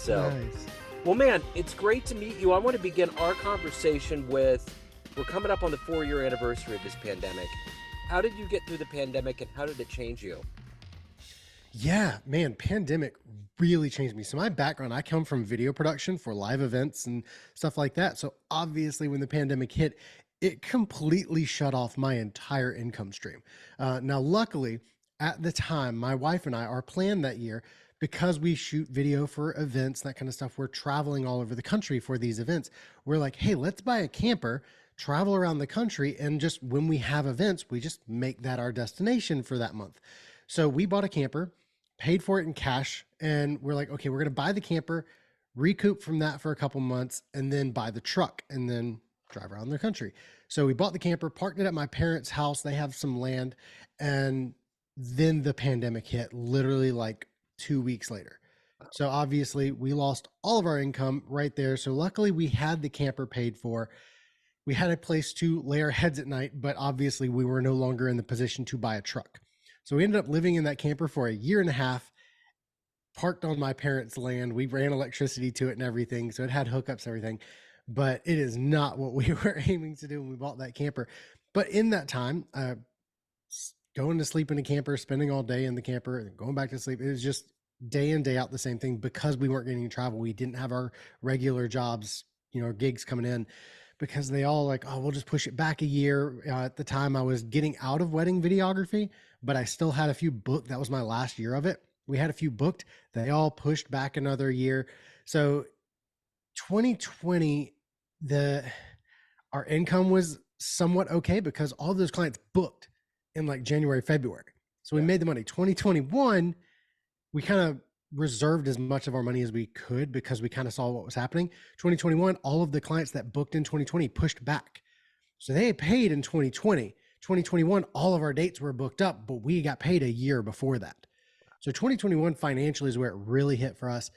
So, Nice. well, man, it's great to meet you. I want to begin our conversation with, we're coming up on the 4-year anniversary of this pandemic. How did you get through the pandemic and how did it change you? Yeah, man, pandemic really changed me. So my background, I come from video production for live events and stuff like that. So obviously when the pandemic hit, it completely shut off my entire income stream. Now, luckily at the time, my wife and I, our plan that year, because we shoot video for events, that kind of stuff, we're traveling all over the country for these events. We're like, hey, let's buy a camper, travel around the country, and just when we have events, we just make that our destination for that month. So we bought a camper, paid for it in cash, and we're like, okay, we're going to buy the camper, recoup from that for a couple months, and then buy the truck and then drive around the country. So we bought the camper, parked it at my parents' house. They have some land. And then the pandemic hit literally like 2 weeks later. So obviously we lost all of our income right there. So luckily we had the camper paid for. We had a place to lay our heads at night, but obviously we were no longer in the position to buy a truck. So we ended up living in that camper for a year and a half, parked on my parents' land. We ran electricity to it and everything. So it had hookups, everything, but it is not what we were aiming to do when we bought that camper. But in that time, going to sleep in a camper, spending all day in the camper, and going back to sleep, it was just day in, day out the same thing because we weren't getting to travel. We didn't have our regular jobs, gigs coming in, because they all like, oh, we'll just push it back a year. At the time I was getting out of wedding videography, but I still had a few booked. That was my last year of it. We had a few booked. They all pushed back another year. So 2020, our income was somewhat okay because all those clients booked in like January, February. So we made the money. 2021, we kind of reserved as much of our money as we could because we kind of saw what was happening. 2021, all of the clients that booked in 2020 pushed back. So they had paid in 2020. 2021, all of our dates were booked up, but we got paid a year before that. So 2021 financially is where it really hit for us.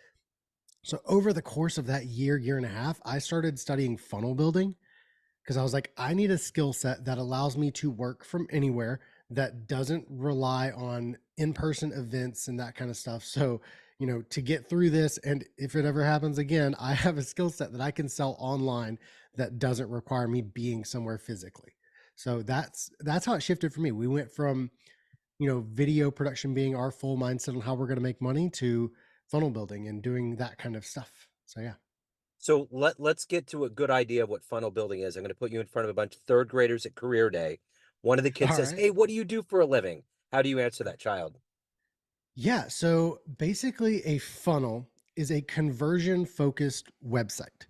So over the course of that year, year and a half, I started studying funnel building because I was like, I need a skill set that allows me to work from anywhere, that doesn't rely on in-person events and that kind of stuff. So, to get through this, and if it ever happens again, I have a skill set that I can sell online that doesn't require me being somewhere physically. So that's how it shifted for me. We went from, video production being our full mindset on how we're going to make money to funnel building and doing that kind of stuff. So yeah. So let's get to a good idea of what funnel building is. I'm going to put you in front of a bunch of third graders at career day. One of the kids All says, right. "Hey, what do you do for a living?" How do you answer that child? Yeah. So basically, a funnel is a conversion focused website.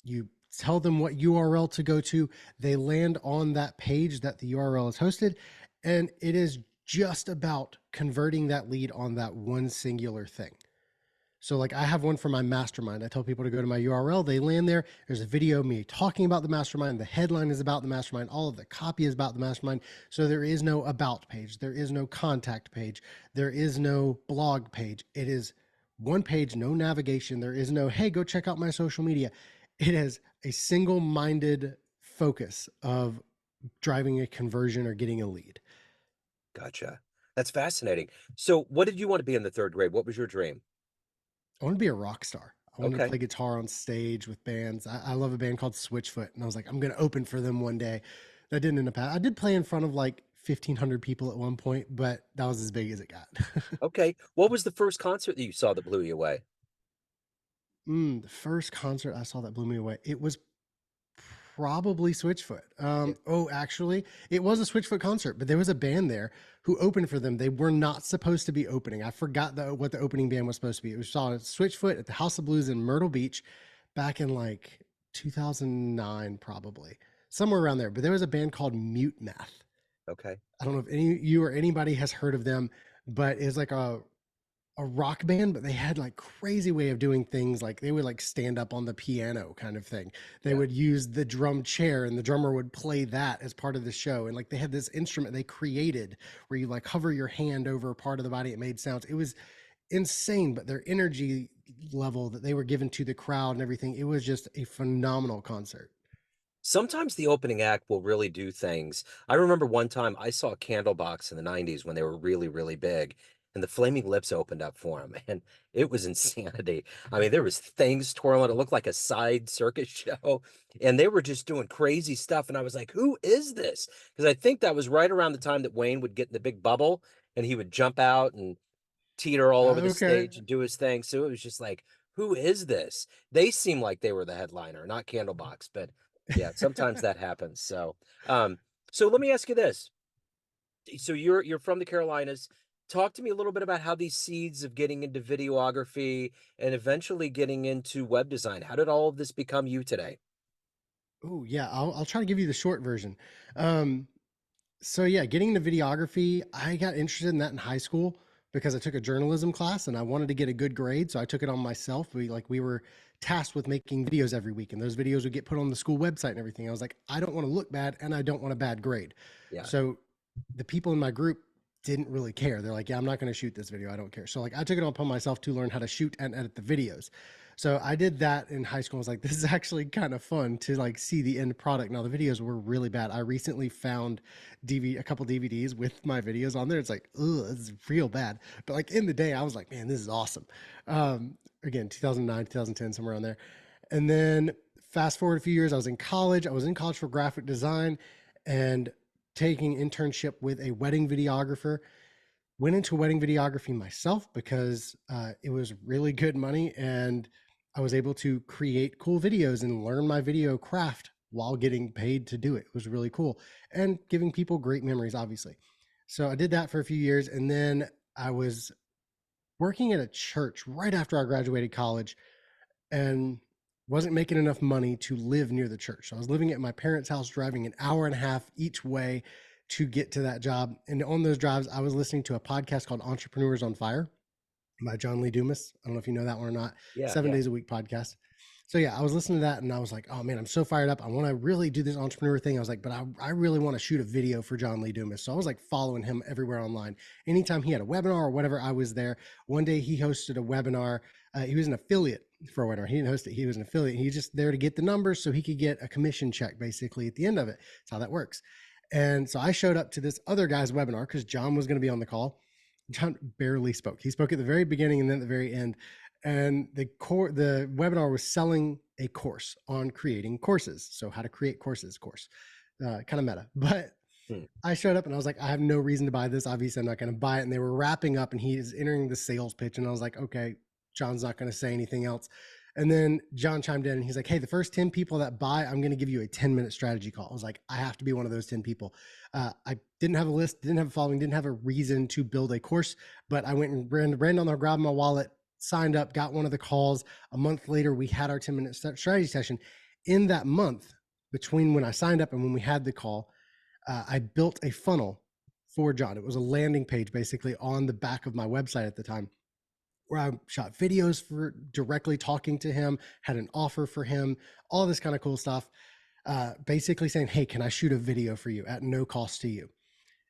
You tell them what URL to go to, they land on that page that the URL is hosted, and it is just about converting that lead on that one singular thing. So like I have one for my mastermind. I tell people to go to my URL, they land there. There's a video of me talking about the mastermind. The headline is about the mastermind. All of the copy is about the mastermind. So there is no about page. There is no contact page. There is no blog page. It is one page, no navigation. There is no, hey, go check out my social media. It is a single-minded focus of driving a conversion or getting a lead. Gotcha. That's fascinating. So what did you want to be in the third grade? What was your dream? I want to be a rock star. I wanted to Okay. play guitar on stage with bands. I love a band called Switchfoot, and I was like, I'm going to open for them one day. That didn't end up happening. I did play in front of like 1,500 people at one point, but that was as big as it got. Okay. What was the first concert that you saw that blew you away? The first concert I saw that blew me away, it was probably Switchfoot. Yeah. Actually, it was a Switchfoot concert, but there was a band there who opened for them. They were not supposed to be opening. I forgot what the opening band was supposed to be. It was saw Switchfoot at the House of Blues in Myrtle Beach back in like 2009, probably somewhere around there. But there was a band called Mute Math. Okay. I don't know if any you or anybody has heard of them, but it's like a rock band, but they had like crazy way of doing things. Like they would like stand up on the piano kind of thing. They Yeah. would use the drum chair and the drummer would play that as part of the show. And like they had this instrument they created where you like hover your hand over a part of the body. It made sounds. It was insane, but their energy level that they were given to the crowd and everything, it was just a phenomenal concert. Sometimes the opening act will really do things. I remember one time I saw Candlebox in the 90s when they were really, really big. and the Flaming Lips opened up for him, and it was insanity. I mean, there was things twirling. It looked like a side circus show, and they were just doing crazy stuff. And I was like, "Who is this?" Because I think that was right around the time that Wayne would get in the big bubble, and he would jump out and teeter all over the Okay. stage and do his thing. So it was just like, "Who is this?" They seemed like they were the headliner, not Candlebox, but yeah, sometimes that happens. Um, so let me ask you this: so you're from the Carolinas. Talk to me a little bit about how these seeds of getting into videography and eventually getting into web design. How did all of this become you today? Oh yeah, I'll try to give you the short version. Um, So yeah, getting into videography, I got interested in that in high school because I took a journalism class and I wanted to get a good grade, so I took it on myself. We were tasked with making videos every week, and those videos would get put on the school website and everything. I was like, I don't want to look bad, and I don't want a bad grade. Yeah. So the people in my group didn't really care. They're like, yeah, I'm not going to shoot this video. I don't care. So like I took it upon myself to learn how to shoot and edit the videos. So I did that in high school. I was like, this is actually kind of fun to like see the end product. Now the videos were really bad. I recently found a couple DVDs with my videos on there. It's like, ugh, it's real bad. But like in the day, I was like, man, this is awesome. Again, 2009, 2010, somewhere around there. And then fast forward a few years, I was in college. I was in college for graphic design and taking internship with a wedding videographer. Went into wedding videography myself because it was really good money and I was able to create cool videos and learn my video craft while getting paid to do it. It was really cool and giving people great memories, obviously. So I did that for a few years and then I was working at a church right after I graduated college and wasn't making enough money to live near the church. So I was living at my parents' house, driving an hour and a half each way to get to that job. And on those drives, I was listening to a podcast called Entrepreneurs on Fire by John Lee Dumas. I don't know if you know that one or not. Yeah, Seven yeah. days a week podcast. So yeah, I was listening to that and I was like, oh man, I'm so fired up. I want to really do this entrepreneur thing. I was like, but I really want to shoot a video for John Lee Dumas. So I was like following him everywhere online. Anytime he had a webinar or whatever, I was there. One day he hosted a webinar. He was an affiliate for a webinar. He didn't host it. He was an affiliate. He was just there to get the numbers so he could get a commission check basically at the end of it. That's how that works. And so I showed up to this other guy's webinar because John was going to be on the call. John barely spoke. He spoke at the very beginning and then at the very end. And the webinar was selling a course on creating courses. So how to create courses course, kind of meta. But Hmm. I showed up and I was like, I have no reason to buy this. Obviously, I'm not going to buy it. And they were wrapping up and he is entering the sales pitch. And I was like, okay, John's not going to say anything else. And then John chimed in and he's like, hey, the first 10 people that buy, I'm going to give you a 10-minute strategy call. I was like, I have to be one of those 10 people. I didn't have a list, didn't have a following, didn't have a reason to build a course, but I went and ran down there, grabbed my wallet, signed up, got one of the calls. A month later, we had our 10-minute strategy session. In that month, between when I signed up and when we had the call, I built a funnel for John. It was a landing page basically on the back of my website at the time where I shot videos for directly talking to him, had an offer for him, all this kind of cool stuff. Basically saying, hey, can I shoot a video for you at no cost to you?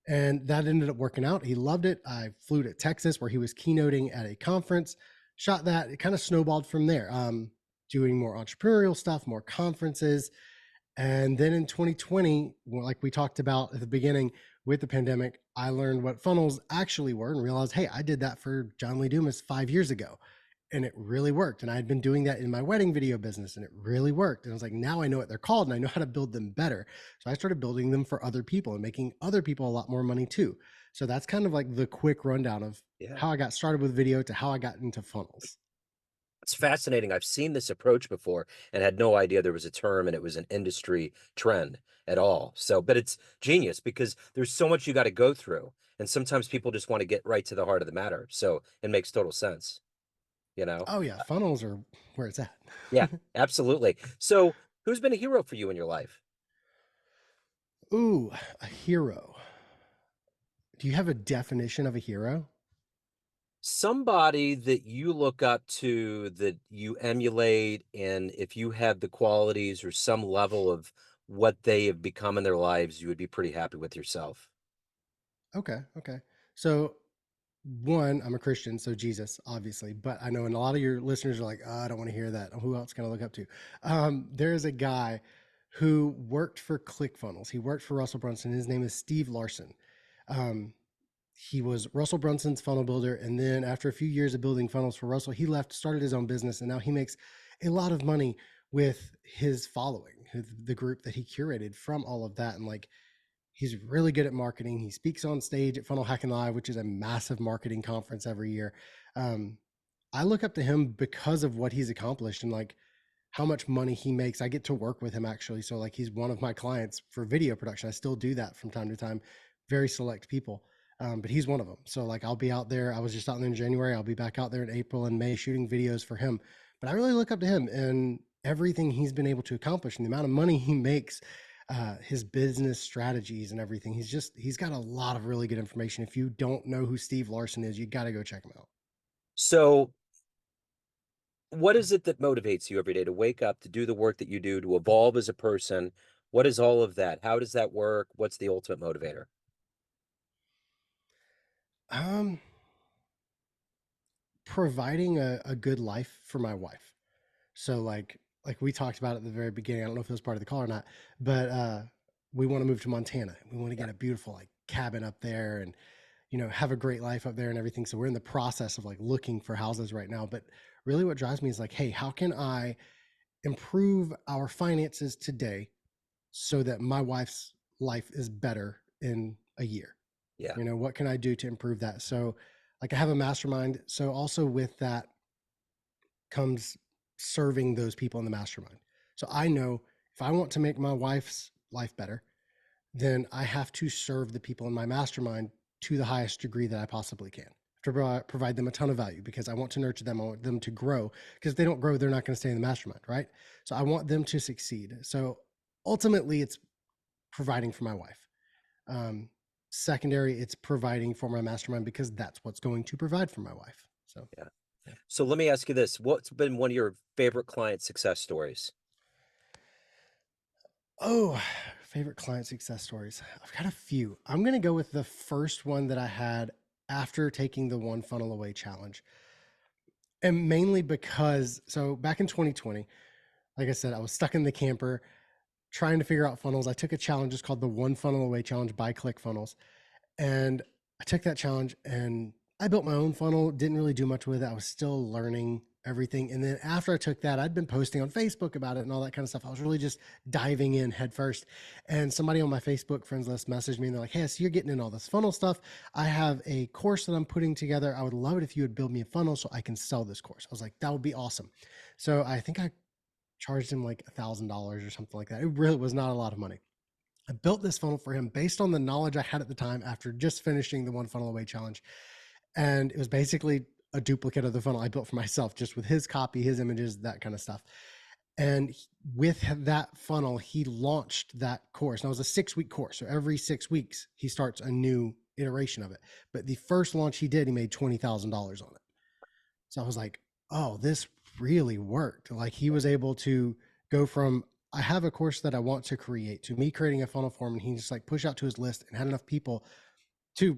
And that ended up working out. He loved it. I flew to Texas where he was keynoting at a conference, shot that. It kind of snowballed from there. Doing more entrepreneurial stuff, more conferences, and then in 2020, like we talked about at the beginning with the pandemic, I learned what funnels actually were and realized, hey, I did that for John Lee Dumas 5 years ago. And it really worked. And I had been doing that in my wedding video business and it really worked. And I was like, now I know what they're called and I know how to build them better. So I started building them for other people and making other people a lot more money too. So that's kind of like the quick rundown of Yeah. how I got started with video to how I got into funnels. It's fascinating. I've seen this approach before and had no idea there was a term and it was an industry trend at all. So, but it's genius because there's so much you got to go through. And sometimes people just want to get right to the heart of the matter. So it makes total sense, you know? Oh, yeah. Funnels are where it's at. Yeah, absolutely. So who's been a hero for you in your life? Ooh, a hero. Do you have a definition of a hero? Somebody that you look up to, that you emulate, and if you had the qualities or some level of what they have become in their lives, you would be pretty happy with yourself. Okay, okay. So, one, I'm a Christian, so Jesus, obviously, but I know and a lot of your listeners are like, oh, I don't want to hear that. Who else can I look up to? There is a guy who worked for ClickFunnels. He worked for Russell Brunson. His name is Steve Larsen. Um, he was Russell Brunson's funnel builder. And then after a few years of building funnels for Russell, he left, started his own business, and now he makes a lot of money with his following, the group that he curated from all of that. And like, he's really good at marketing. He speaks on stage at Funnel Hacking Live, which is a massive marketing conference every year. Um, I look up to him because of what he's accomplished and like how much money he makes. I get to work with him actually. So like he's one of my clients for video production. I still do that from time to time, very select people. But he's one of them. So like I'll be out there. I was just out there in January. I'll be back out there in April and May shooting videos for him. But I really look up to him and everything he's been able to accomplish and the amount of money he makes, his business strategies and everything. He's got a lot of really good information. If you don't know who Steve Larsen is, you got to go check him out. So what is it that motivates you every day to wake up, to do the work that you do, to evolve as a person? What is all of that? How does that work? What's the ultimate motivator? Um, Providing a good life for my wife. So like we talked about at the very beginning, I don't know if it was part of the call or not, but we want to move to Montana. We want to Yeah. get a beautiful like cabin up there and have a great life up there and everything. So we're in the process of like looking for houses right now. But really what drives me is like, hey, how can I improve our finances today so that my wife's life is better in a year? Yeah. What can I do to improve that? So like I have a mastermind. So also with that comes serving those people in the mastermind. So I know if I want to make my wife's life better, then I have to serve the people in my mastermind to the highest degree that I possibly can to provide them a ton of value because I want to nurture them. I want them to grow because if they don't grow, they're not going to stay in the mastermind, right? So I want them to succeed. So ultimately, it's providing for my wife. Um, Secondary, it's providing for my mastermind because that's what's going to provide for my wife. So, Yeah. So let me ask you this. What's been one of your favorite client success stories? oh, favorite client success stories. I've got a few. I'm going to go with the first one that I had after taking the One Funnel Away challenge. And mainly because, so back in 2020, like I said, I was stuck in the camper trying to figure out funnels. I took a challenge just called the One Funnel Away Challenge by Clickfunnels. And I took that challenge and I built my own funnel, didn't really do much with it. I was still learning everything. And then after I took that, I'd been posting on Facebook about it and all that kind of stuff. I was really just diving in head first. And somebody on my Facebook friends list messaged me and they're like, hey, so you're getting in all this funnel stuff. I have a course that I'm putting together. I would love it if you would build me a funnel so I can sell this course. I was like, that would be awesome. So I think I charged him like $1,000 or something like that. It really was not a lot of money. I built this funnel for him based on the knowledge I had at the time after just finishing the One Funnel Away challenge. And it was basically a duplicate of the funnel I built for myself, just with his copy, his images, that kind of stuff. And with that funnel, he launched that course. Now it was a 6-week course. So every 6 weeks, he starts a new iteration of it. But the first launch he did, he made $20,000 on it. So I was like, oh, this really worked. Like he was able to go from, I have a course that I want to create to me creating a funnel for him. And he just like push out to his list and had enough people to,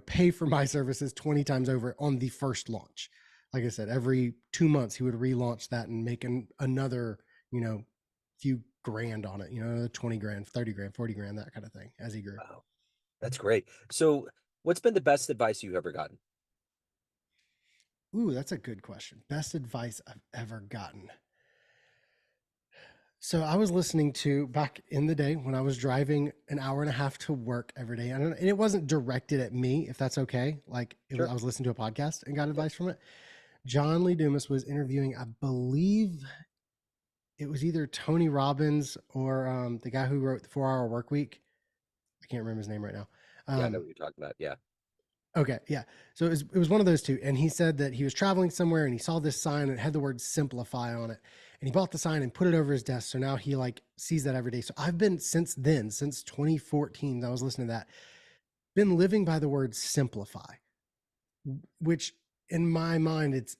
pay for my services 20 times over on the first launch. Like I said, every 2 months he would relaunch that and make another, few grand on it, 20 grand, 30 grand, 40 grand, that kind of thing as he grew. Wow, that's great. So what's been the best advice you've ever gotten? Ooh, that's a good question. Best advice I've ever gotten. So I was listening to back in the day when I was driving an hour and a half to work every day. And it wasn't directed at me, if that's okay. Like Sure. I was listening to a podcast and got Yeah. advice from it. John Lee Dumas was interviewing, I believe it was either Tony Robbins or the guy who wrote the 4 Hour Work Week. I can't remember his name right now. Yeah, I know what you're talking about. Yeah. Okay, yeah. So it was one of those two. And he said that he was traveling somewhere and he saw this sign and it had the word simplify on it. And he bought the sign and put it over his desk. So now he like sees that every day. So I've been since then, since 2014, I was listening to that, been living by the word simplify, which in my mind, it's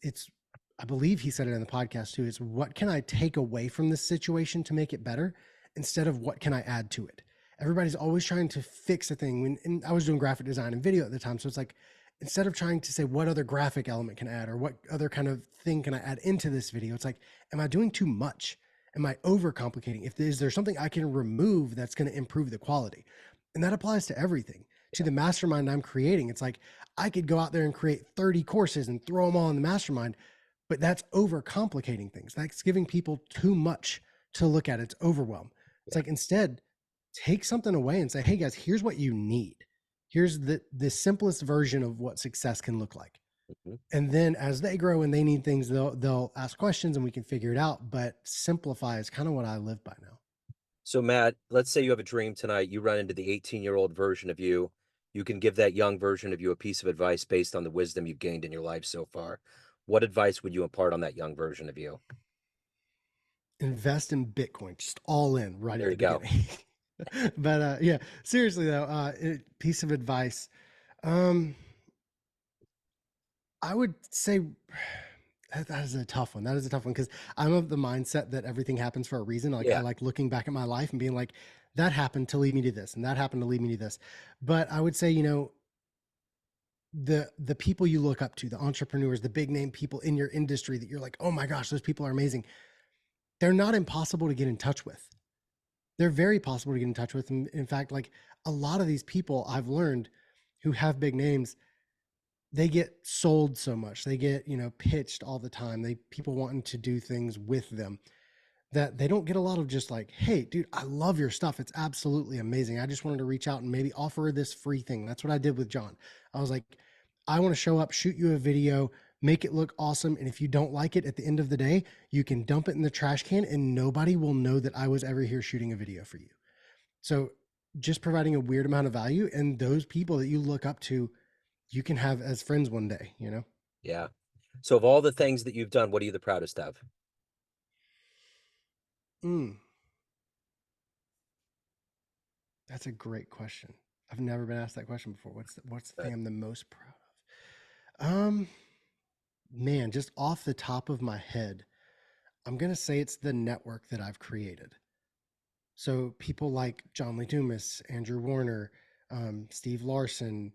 I believe he said it in the podcast too, is what can I take away from this situation to make it better instead of what can I add to it? Everybody's always trying to fix a thing. And I was doing graphic design and video at the time. So it's like, instead of trying to say what other graphic element can I add or what other kind of thing can I add into this video, it's like, am I doing too much? Am I overcomplicating? Is there something I can remove that's going to improve the quality? And that applies to everything. To Yeah. the mastermind I'm creating, it's like I could go out there and create 30 courses and throw them all in the mastermind, but that's overcomplicating things. That's giving people too much to look at. It's overwhelm. It's Yeah. like instead, take something away and say, hey guys, here's what you need. Here's the simplest version of what success can look like. Mhm. And then as they grow and they need things, they'll ask questions and we can figure it out. But simplify is kind of what I live by now. So, Matt, let's say you have a dream tonight. You run into the 18-year-old version of you. You can give that young version of you a piece of advice based on the wisdom you've gained in your life so far. What advice would you impart on that young version of you? Invest in Bitcoin, just all in right There at you the go. beginning. But yeah, seriously though, piece of advice. Um, I would say that is a tough one. That is a tough one because I'm of the mindset that everything happens for a reason. Like I Yeah. like looking back at my life and being like, that happened to lead me to this, and that happened to lead me to this. But I would say, the people you look up to, the entrepreneurs, the big name people in your industry that you're like, oh my gosh, those people are amazing. They're not impossible to get in touch with. They're very possible to get in touch with. And in fact, like a lot of these people I've learned who have big names, they get sold so much. They get, pitched all the time. They people wanting to do things with them that they don't get a lot of just like, hey, dude, I love your stuff. It's absolutely amazing. I just wanted to reach out and maybe offer this free thing. That's what I did with John. I was like, I want to show up, shoot you a video, make it look awesome. And if you don't like it at the end of the day, you can dump it in the trash can and nobody will know that I was ever here shooting a video for you. So just providing a weird amount of value, and those people that you look up to, you can have as friends one day. Yeah. So, of all the things that you've done, what are you the proudest of? Mm, that's a great question. I've never been asked that question before. What's the thing I'm the most proud of? Man, just off the top of my head, I'm gonna say it's the network that I've created. So people like John Lee Dumas, Andrew Warner, Steve Larsen,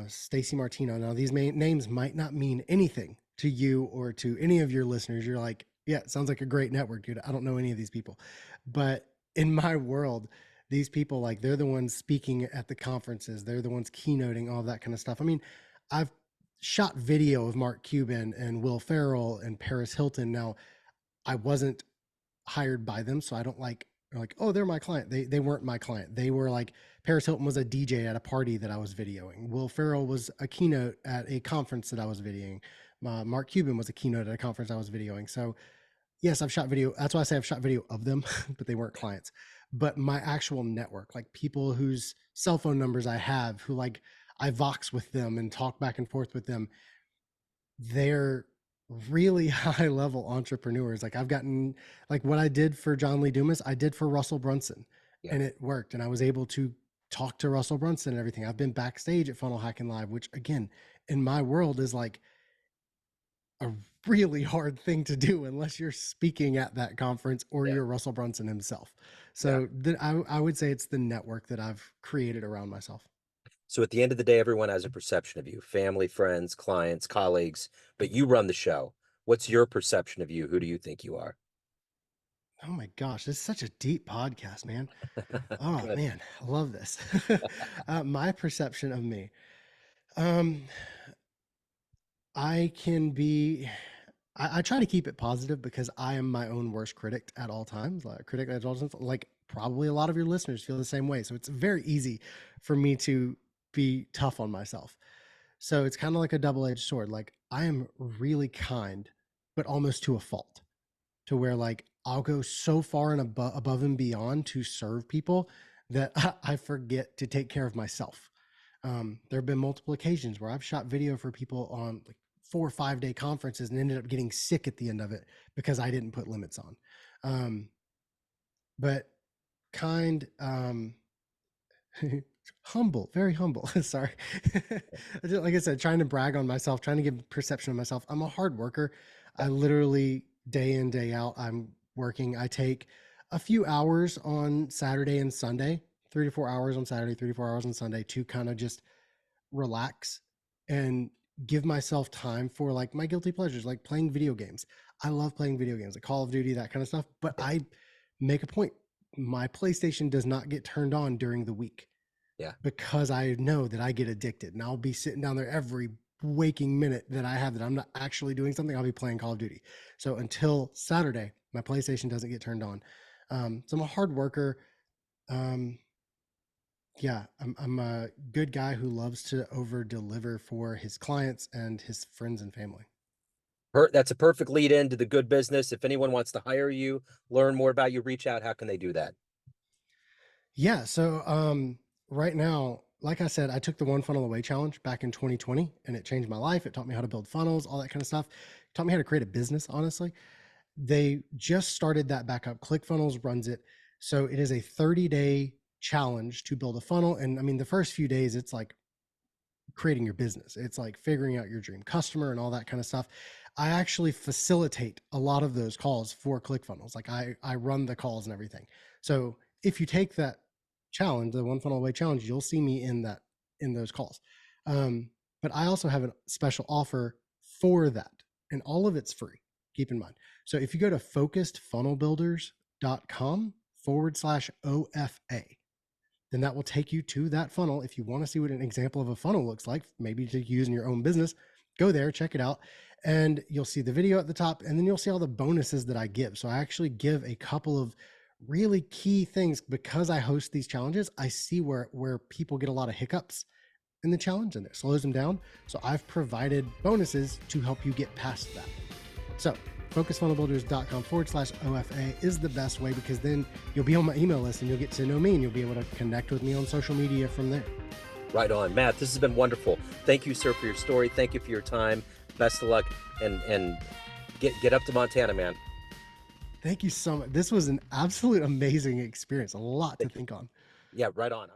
Stacy Martino. Now these names might not mean anything to you or to any of your listeners. You're like, yeah, it sounds like a great network, dude. I don't know any of these people, but in my world, these people, like, they're the ones speaking at the conferences. They're the ones keynoting, all that kind of stuff. I mean, I've shot video of Mark Cuban and Will Ferrell and Paris Hilton. Now, I wasn't hired by them, so I don't like, oh, they're my client. They weren't my client. They were like, Paris Hilton was a DJ at a party that I was videoing. Will Ferrell was a keynote at a conference that I was videoing. Mark Cuban was a keynote at a conference I was videoing. So yes, I've shot video. That's why I say I've shot video of them, but they weren't clients. But my actual network, like people whose cell phone numbers I have, who like I Vox with them and talk back and forth with them, they're really high level entrepreneurs. Like I've gotten, like what I did for John Lee Dumas, I did for Russell Brunson, Yeah. and it worked. And I was able to talk to Russell Brunson and everything. I've been backstage at Funnel Hacking Live, which again, in my world is like a really hard thing to do unless you're speaking at that conference or Yeah. you're Russell Brunson himself. Yeah. So I would say it's the network that I've created around myself. So at the end of the day, everyone has a perception of you, family, friends, clients, colleagues, but you run the show. What's your perception of you? Who do you think you are? Oh my gosh, this is such a deep podcast, man. Oh Good. man, I love this. My perception of me. Um, I can be. I try to keep it positive because I am my own worst critic at all times. Like probably a lot of your listeners feel the same way. So it's very easy for me to be tough on myself. So it's kind of like a double-edged sword. Like I am really kind, but almost to a fault, to where like I'll go so far and above and beyond to serve people that I forget to take care of myself. There have been multiple occasions where I've shot video for people on like 4 or 5 day conferences and ended up getting sick at the end of it because I didn't put limits on. Um, but kind, humble, very humble. Sorry. Like I said, trying to brag on myself, trying to give perception of myself. I'm a hard worker. I Yeah. literally day in, day out, I'm working. I take a few hours on Saturday and Sunday, 3 to 4 hours on Saturday, 3 to 4 hours on Sunday to kind of just relax and give myself time for like my guilty pleasures, like playing video games. I love playing video games, like Call of Duty, that kind of stuff. But Yeah. I make a point. My PlayStation does not get turned on during the week. Yeah. because I know that I get addicted, and I'll be sitting down there every waking minute that I have that I'm not actually doing something, I'll be playing Call of Duty. So until Saturday, my PlayStation doesn't get turned on. So I'm a hard worker. Um, yeah, I'm a good guy who loves to over deliver for his clients and his friends and family. That's a perfect lead in to the good business. If anyone wants to hire you, learn more about you, reach out. How can they do that? Yeah. So right now, like I said, I took the One Funnel Away challenge back in 2020 and it changed my life. It taught me how to build funnels, all that kind of stuff. It taught me how to create a business, honestly. They just started that back up. ClickFunnels runs it. So it is a 30-day challenge to build a funnel. And I mean, the first few days, it's like creating your business. It's like figuring out your dream customer and all that kind of stuff. I actually facilitate a lot of those calls for ClickFunnels. Like I run the calls and everything. So if you take that challenge, the One Funnel Away challenge, you'll see me in those calls. But I also have a special offer for that, and all of it's free. Keep in mind. So if you go to focusedfunnelbuilders.com/OFA, then that will take you to that funnel. If you want to see what an example of a funnel looks like, maybe to use in your own business, go there, check it out, and you'll see the video at the top, and then you'll see all the bonuses that I give. So I actually give a couple of really key things because I host these challenges. I see where people get a lot of hiccups in the challenge and it slows them down. So I've provided bonuses to help you get past that. So focusfunnelbuilders.com/OFA is the best way, because then you'll be on my email list and you'll get to know me and you'll be able to connect with me on social media from there. Right on. Matt, this has been wonderful. Thank you, sir, for your story. Thank you for your time. Best of luck, and get up to Montana, man. Thank you so much. This was an absolute amazing experience. A lot to Thank you. think on. Yeah, right on.